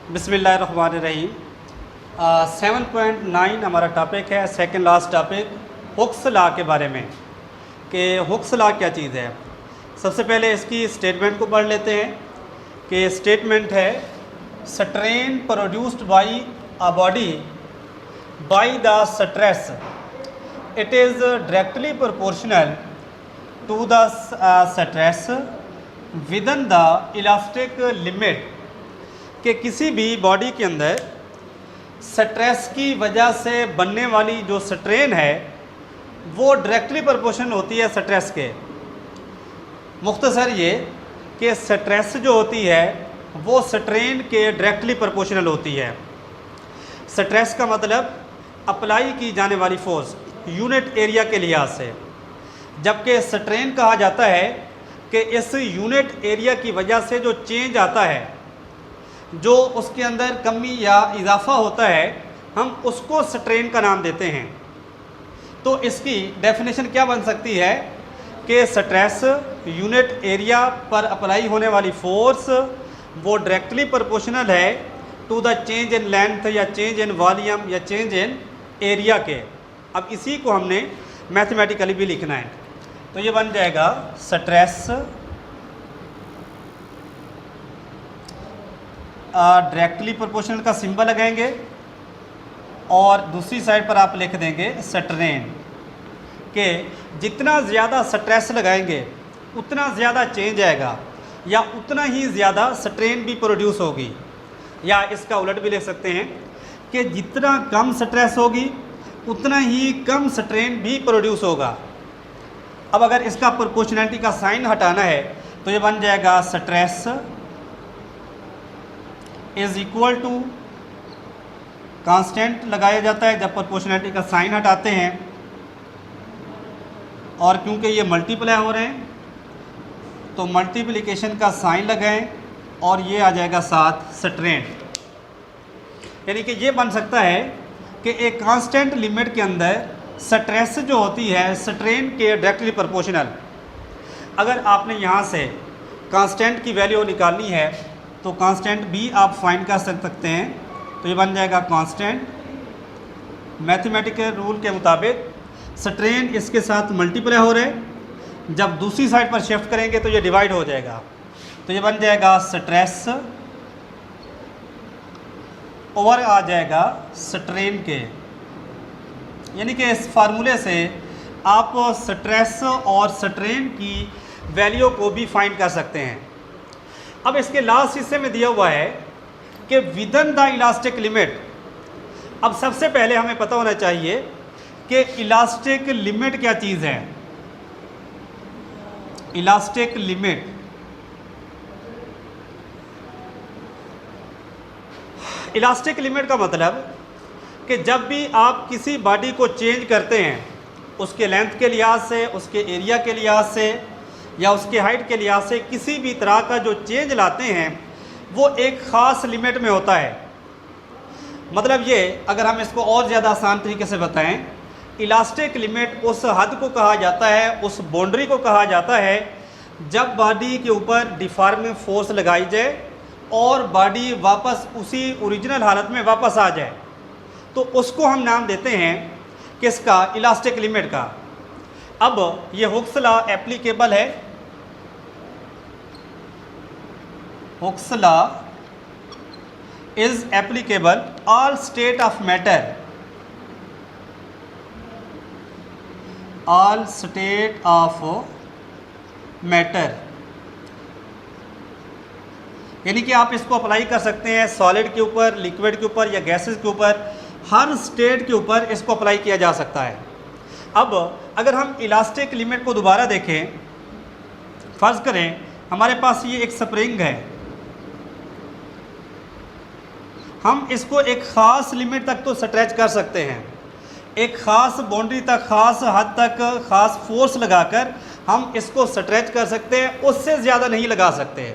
बिस्मिल्लाहिर्रहमानिर्रहीम। 7.9 हमारा टॉपिक है, second last topic, Hooke's law के बारे में कि हुक्स लॉ क्या चीज़ है। सबसे पहले इसकी स्टेटमेंट को पढ़ लेते हैं कि स्टेटमेंट है, strain produced by a body by the stress it is directly proportional to the stress within the elastic limit, कि किसी भी बॉडी के अंदर स्ट्रेस की वजह से बनने वाली जो स्ट्रेन है वो डायरेक्टली प्रोपोर्शनल होती है स्ट्रेस के। मुख्तसर ये कि स्ट्रेस जो होती है वो स्ट्रेन के डायरेक्टली प्रोपोर्शनल होती है। स्ट्रेस का मतलब अप्लाई की जाने वाली फोर्स यूनिट एरिया के लिहाज से, जबकि स्ट्रेन कहा जाता है कि इस यूनिट एरिया की वजह से जो चेंज आता है, जो उसके अंदर कमी या इजाफा होता है, हम उसको स्ट्रेन का नाम देते हैं। तो इसकी डेफिनेशन क्या बन सकती है कि स्ट्रेस यूनिट एरिया पर अप्लाई होने वाली फोर्स वो डायरेक्टली प्रोपोर्शनल है to the change in length या चेंज इन वॉल्यूम या चेंज इन एरिया के। अब इसी को हमने मैथमेटिकली भी लिखना है, तो ये बन जाएगा स्ट्रेस डायरेक्टली प्रोपोर्शनल का सिंबल लगाएंगे और दूसरी साइड पर आप लिख देंगे स्ट्रेन, के जितना ज़्यादा स्ट्रेस लगाएंगे उतना ज़्यादा चेंज आएगा या उतना ही ज़्यादा स्ट्रेन भी प्रोड्यूस होगी। या इसका उलट भी लिख सकते हैं कि जितना कम स्ट्रेस होगी उतना ही कम स्ट्रेन भी प्रोड्यूस होगा। अब अगर इसका प्रोपोर्शनैलिटी का साइन हटाना है तो ये बन जाएगा stress is equal to, constant लगाया जाता है जब प्रोपोर्शनैलिटी का साइन हटाते हैं, और क्योंकि ये मल्टीप्लाई हो रहे हैं तो मल्टीप्लिकेशन का साइन लगाएं और ये आ जाएगा साथ स्ट्रेन। यानी कि ये बन सकता है कि एक कांस्टेंट लिमिट के अंदर स्ट्रेस जो होती है स्ट्रेन के डायरेक्टली प्रोपोर्शनल। अगर आपने यहाँ से कांस्टेंट की वैल्यू निकालनी है तो कांस्टेंट भी आप फाइंड कर सकते हैं, तो ये बन जाएगा कांस्टेंट। मैथमेटिकल रूल के मुताबिक स्ट्रेन इसके साथ मल्टीप्लाई हो रहे, जब दूसरी साइड पर शिफ्ट करेंगे तो ये डिवाइड हो जाएगा, तो ये बन जाएगा स्ट्रेस ओवर आ जाएगा स्ट्रेन के। यानी कि इस फार्मूले से आप स्ट्रेस और स्ट्रेन की वैल्यू को भी फाइंड कर सकते हैं। अब इसके लास्ट हिस्से में दिया हुआ है कि विदन द इलास्टिक लिमिट। अब सबसे पहले हमें पता होना चाहिए कि इलास्टिक लिमिट क्या चीज़ है। इलास्टिक लिमिट, इलास्टिक लिमिट का मतलब कि जब भी आप किसी बॉडी को चेंज करते हैं, उसके लेंथ के लिहाज से, उसके एरिया के लिहाज से या उसके हाइट के लिहाज से, किसी भी तरह का जो चेंज लाते हैं वो एक ख़ास लिमिट में होता है। मतलब ये, अगर हम इसको और ज़्यादा आसान तरीके से बताएं, इलास्टिक लिमिट उस हद को कहा जाता है, उस बाउंड्री को कहा जाता है जब बॉडी के ऊपर डिफॉर्मिंग फोर्स लगाई जाए और बॉडी वापस उसी ओरिजिनल हालत में वापस आ जाए, तो उसको हम नाम देते हैं किसका, इलास्टिक लिमिट का। अब ये हुक्स लॉ एप्लीकेबल है। Hooke's law is applicable all state of matter, all state of matter. यानी कि आप इसको अप्लाई कर सकते हैं सॉलिड के ऊपर, लिक्विड के ऊपर या गैसेस के ऊपर, हर स्टेट के ऊपर इसको अप्लाई किया जा सकता है। अब अगर हम इलास्टिक लिमिट को दोबारा देखें, फ़र्ज़ करें हमारे पास ये एक स्प्रिंग है, हम इसको एक ख़ास लिमिट तक तो स्ट्रेच कर सकते हैं, एक ख़ास बाउंड्री तक, ख़ास हद तक, ख़ास फोर्स लगाकर हम इसको स्ट्रेच कर सकते हैं, उससे ज़्यादा नहीं लगा सकते।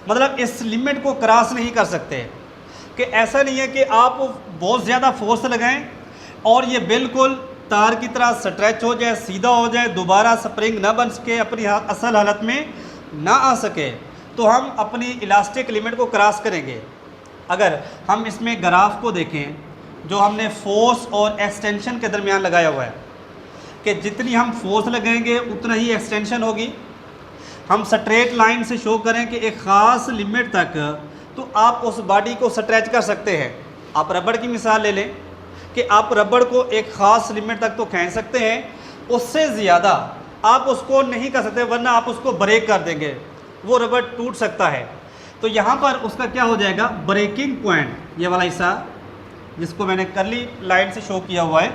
मतलब इस लिमिट को क्रॉस नहीं कर सकते। कि ऐसा नहीं है कि आप बहुत ज़्यादा फोर्स लगाएं और ये बिल्कुल तार की तरह स्ट्रेच हो जाए, सीधा हो जाए, दोबारा स्प्रिंग ना बन सके, अपनी असल हालत में ना आ सके, तो हम अपनी इलास्टिक लिमिट को क्रॉस करेंगे। अगर हम इसमें ग्राफ को देखें जो हमने फोर्स और एक्सटेंशन के दरमियान लगाया हुआ है कि जितनी हम फोर्स लगाएंगे उतना ही एक्सटेंशन होगी। हम स्ट्रेट लाइन से शो करें कि एक ख़ास लिमिट तक तो आप उस बॉडी को स्ट्रेच कर सकते हैं। आप रबड़ की मिसाल ले लें कि आप रबड़ को एक ख़ास लिमिट तक तो खींच सकते हैं, उससे ज़्यादा आप उसको नहीं कर सकते, वरना आप उसको ब्रेक कर देंगे, वो रबड़ टूट सकता है। तो यहाँ पर उसका क्या हो जाएगा, ब्रेकिंग पॉइंट, ये वाला हिस्सा जिसको मैंने कर्ली लाइन से शो किया हुआ है,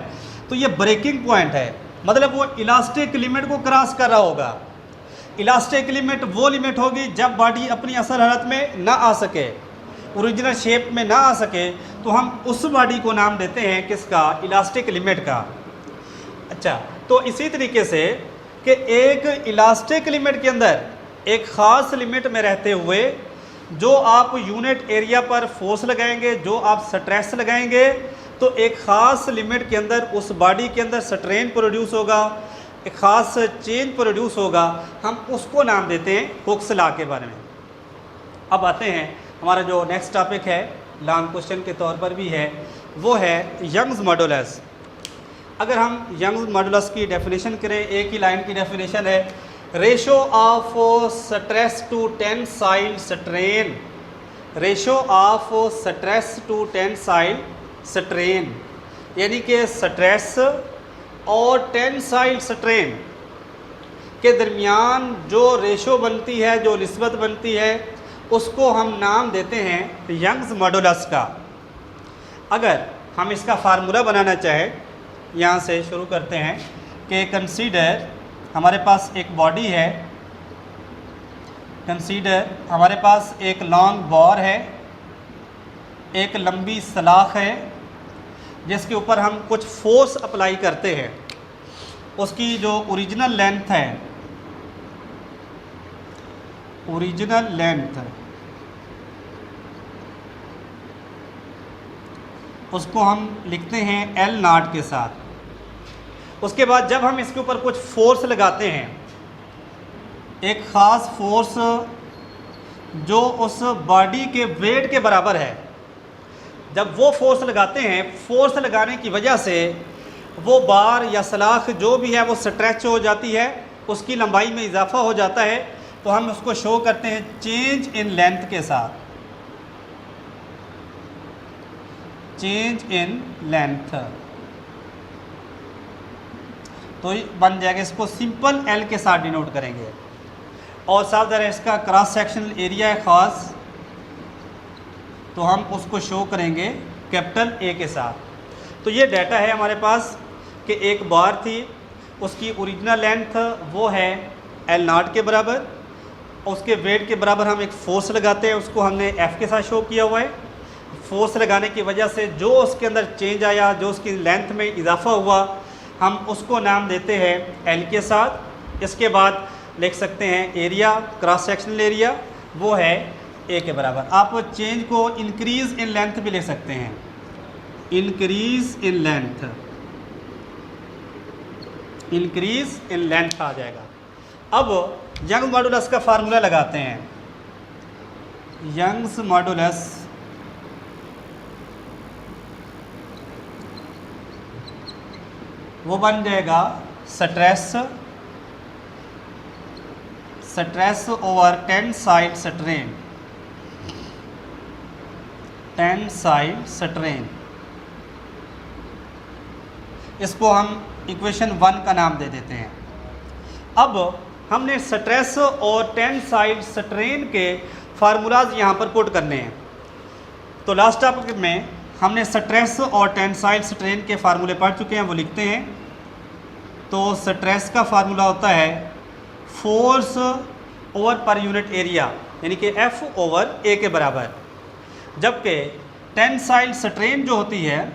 तो ये ब्रेकिंग पॉइंट है, मतलब वो इलास्टिक लिमिट को क्रॉस कर रहा होगा। इलास्टिक लिमिट वो लिमिट होगी जब बॉडी अपनी असल हालत में ना आ सके, ओरिजिनल शेप में ना आ सके, तो हम उस बॉडी को नाम देते हैं किसका, इलास्टिक लिमिट का। अच्छा, तो इसी तरीके से कि एक इलास्टिक लिमिट के अंदर एक ख़ास लिमिट में रहते हुए जो आप यूनिट एरिया पर फोर्स लगाएंगे, जो आप स्ट्रेस लगाएंगे, तो एक ख़ास लिमिट के अंदर उस बॉडी के अंदर स्ट्रेन प्रोड्यूस होगा, एक ख़ास चेंज प्रोड्यूस होगा, हम उसको नाम देते हैं हुक्स लॉ के बारे में। अब आते हैं हमारा जो नेक्स्ट टॉपिक है, लॉन्ग क्वेश्चन के तौर पर भी है, वो है यंग्स मॉडुलस। अगर हम यंग्स मॉडुलस की डेफिनेशन करें, एक ही लाइन की डेफिनेशन है, ratio of stress to tensile strain, ratio of stress to tensile strain, यानी कि स्ट्रेस और टेंसाइल स्ट्रेन के दरमियान जो रेशो बनती है, जो निस्बत बनती है, उसको हम नाम देते हैं यंग्स मॉडुलस का। अगर हम इसका फार्मूला बनाना चाहें, यहाँ से शुरू करते हैं कि कंसीडर हमारे पास एक बॉडी है, कंसीडर हमारे पास एक लॉन्ग बॉर है, एक लंबी सलाख है जिसके ऊपर हम कुछ फोर्स अप्लाई करते हैं। उसकी जो ओरिजिनल लेंथ है, ओरिजिनल लेंथ, उसको हम लिखते हैं एल नॉट के साथ। उसके बाद जब हम इसके ऊपर कुछ फोर्स लगाते हैं, एक ख़ास फोर्स जो उस बॉडी के वेट के बराबर है, जब वो फोर्स लगाते हैं, फोर्स लगाने की वजह से वो बार या सलाख जो भी है वो स्ट्रेच हो जाती है, उसकी लंबाई में इजाफा हो जाता है, तो हम उसको शो करते हैं चेंज इन लेंथ के साथ, चेंज इन लेंथ। तो बन जाएगा, इसको सिंपल एल के साथ डिनोट करेंगे। और साथ ज़रा इसका क्रॉस सेक्शनल एरिया है ख़ास, तो हम उसको शो करेंगे कैपिटल ए के साथ। तो ये डाटा है हमारे पास कि एक बार थी, उसकी ओरिजिनल लेंथ वो है एल नॉट के बराबर, उसके वेट के बराबर हम एक फोर्स लगाते हैं, उसको हमने एफ़ के साथ शो किया हुआ है। फोर्स लगाने की वजह से जो उसके अंदर चेंज आया, जो उसकी लेंथ में इजाफा हुआ, हम उसको नाम देते हैं एल के साथ। इसके बाद लिख सकते हैं एरिया, क्रॉस सेक्शनल एरिया, वो है ए के बराबर। आप चेंज को इंक्रीज़ इन लेंथ भी लिख सकते हैं, increase in length, increase in length आ जाएगा। अब यंग्स मॉडुलस का फार्मूला लगाते हैं। यंग्स मॉडुलस वो बन जाएगा stress, stress over tensile strain, tensile strain. इसको हम इक्वेशन 1 का नाम दे देते हैं। अब हमने स्ट्रेस और टेंसाइल स्ट्रेन के फार्मूलाज यहाँ पर पुट करने हैं। तो लास्ट टॉपिक में हमने स्ट्रेस और टेंसाइल स्ट्रेन के फार्मूले पढ़ चुके हैं, वो लिखते हैं। तो स्ट्रेस का फार्मूला होता है force over per unit area, यानी कि एफ ओवर ए के बराबर, जबकि टेंसाइल स्ट्रेन जो होती है,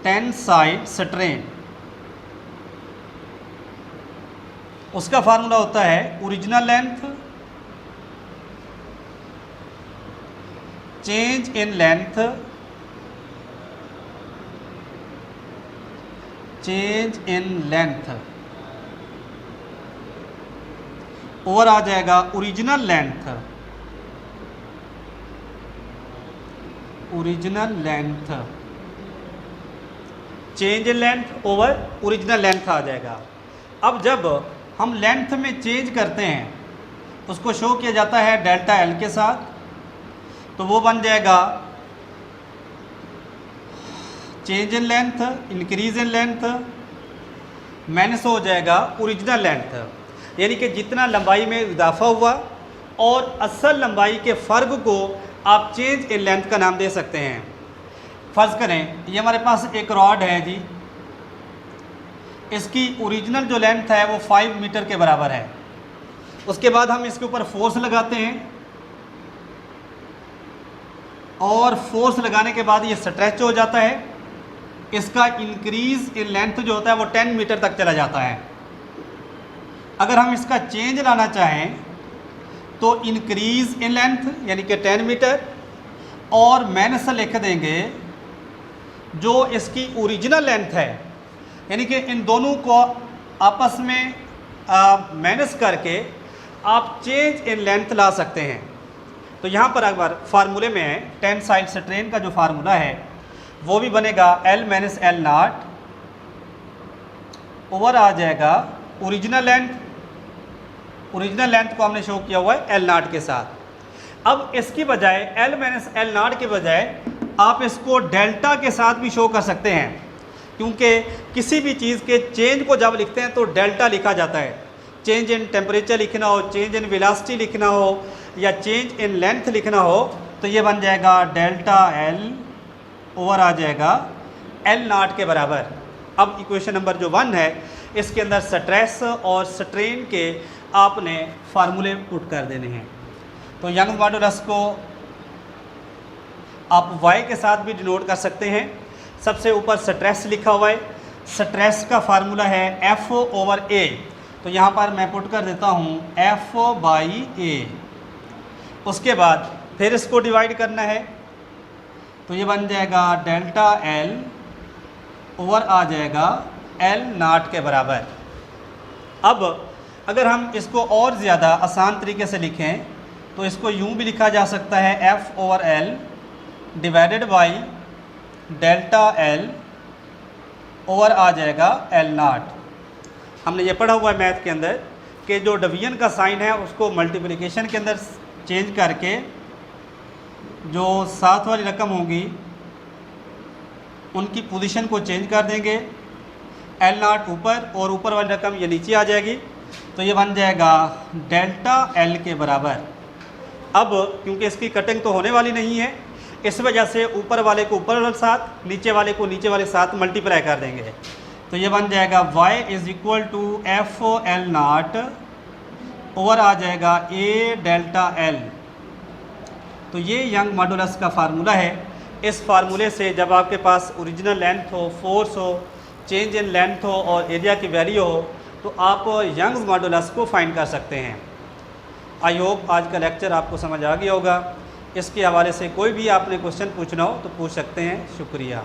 टेंसाइल स्ट्रेन, उसका फार्मूला होता है original length change in length change in length, over आ जाएगा original length, original length, change in length over original length आ जाएगा। अब जब हम लेंथ में चेंज करते हैं उसको शो किया जाता है डेल्टा एल के साथ, तो वो बन जाएगा change in length, increase in length minus हो जाएगा ओरिजिनल लेंथ, यानी कि जितना लंबाई में इजाफा हुआ और असल लंबाई के फ़र्क को आप चेंज इन लेंथ का नाम दे सकते हैं। फ़र्ज़ करें ये हमारे पास एक रॉड है जी, इसकी ओरिजिनल जो लेंथ है वो 5 मीटर के बराबर है। उसके बाद हम इसके ऊपर फोर्स लगाते हैं और फोर्स लगाने के बाद ये स्ट्रेच हो जाता है। इसका इंक्रीज इन लेंथ जो होता है वो 10 मीटर तक चला जाता है। अगर हम इसका चेंज लाना चाहें तो इंक्रीज इन लेंथ यानी कि 10 मीटर और माइनस लिख देंगे जो इसकी ओरिजिनल लेंथ है, यानी कि इन दोनों को आपस में माइनस करके आप चेंज इन लेंथ ला सकते हैं। तो यहाँ पर अगर फार्मूले में टेंसाइल स्ट्रेन का जो फार्मूला है वो भी बनेगा L minus L nought, over आ जाएगा ओरिजिनल लेंथ, ओरिजिनल लेंथ को हमने शो किया हुआ है L नॉट के साथ। अब इसकी बजाय L माइनस एल नॉट के बजाय आप इसको डेल्टा के साथ भी शो कर सकते हैं, क्योंकि किसी भी चीज़ के चेंज को जब लिखते हैं तो डेल्टा लिखा जाता है। चेंज इन टेम्परेचर लिखना हो, चेंज इन वेलोसिटी लिखना हो या चेंज इन लेंथ लिखना हो तो ये बन जाएगा डेल्टा एल, ओवर आ जाएगा एल नॉट के बराबर। अब इक्वेशन नंबर जो 1 है इसके अंदर स्ट्रेस और स्ट्रेन के आपने फार्मूले पुट कर देने हैं। तो यंग मॉडुलस को आप y के साथ भी डिनोट कर सकते हैं। सबसे ऊपर स्ट्रेस लिखा हुआ है, स्ट्रेस का फार्मूला है F ओवर A, तो यहाँ पर मैं पुट कर देता हूँ F बाई A। उसके बाद फिर इसको डिवाइड करना है तो ये बन जाएगा डेल्टा L, ओवर आ जाएगा L नॉट के बराबर। अब अगर हम इसको और ज़्यादा आसान तरीके से लिखें तो इसको यूँ भी लिखा जा सकता है F over L divided by delta L, over आ जाएगा L नॉट। हमने ये पढ़ा हुआ है मैथ के अंदर कि जो डिवीजन का साइन है उसको मल्टीप्लिकेशन के अंदर चेंज करके जो साथ वाली रकम होगी उनकी पोजीशन को चेंज कर देंगे, L नॉट ऊपर और ऊपर वाली रकम ये नीचे आ जाएगी, तो ये बन जाएगा डेल्टा L के बराबर। अब क्योंकि इसकी कटिंग तो होने वाली नहीं है, इस वजह से ऊपर वाले को ऊपर वाले साथ, नीचे वाले को नीचे वाले साथ मल्टीप्लाई कर देंगे, तो ये बन जाएगा y is equal to F L nought, over आ जाएगा a डेल्टा l। तो ये यंग मॉडुलस का फार्मूला है। इस फार्मूले से जब आपके पास ओरिजिनल लेंथ हो, फोर्स हो, चेंज इन लेंथ हो और एरिया की वैल्यू हो तो आप यंग मॉडुलस को फाइंड कर सकते हैं। आई होप आज का लेक्चर आपको समझ आ गया होगा। इसके हवाले से कोई भी आपने क्वेश्चन पूछना हो तो पूछ सकते हैं। शुक्रिया।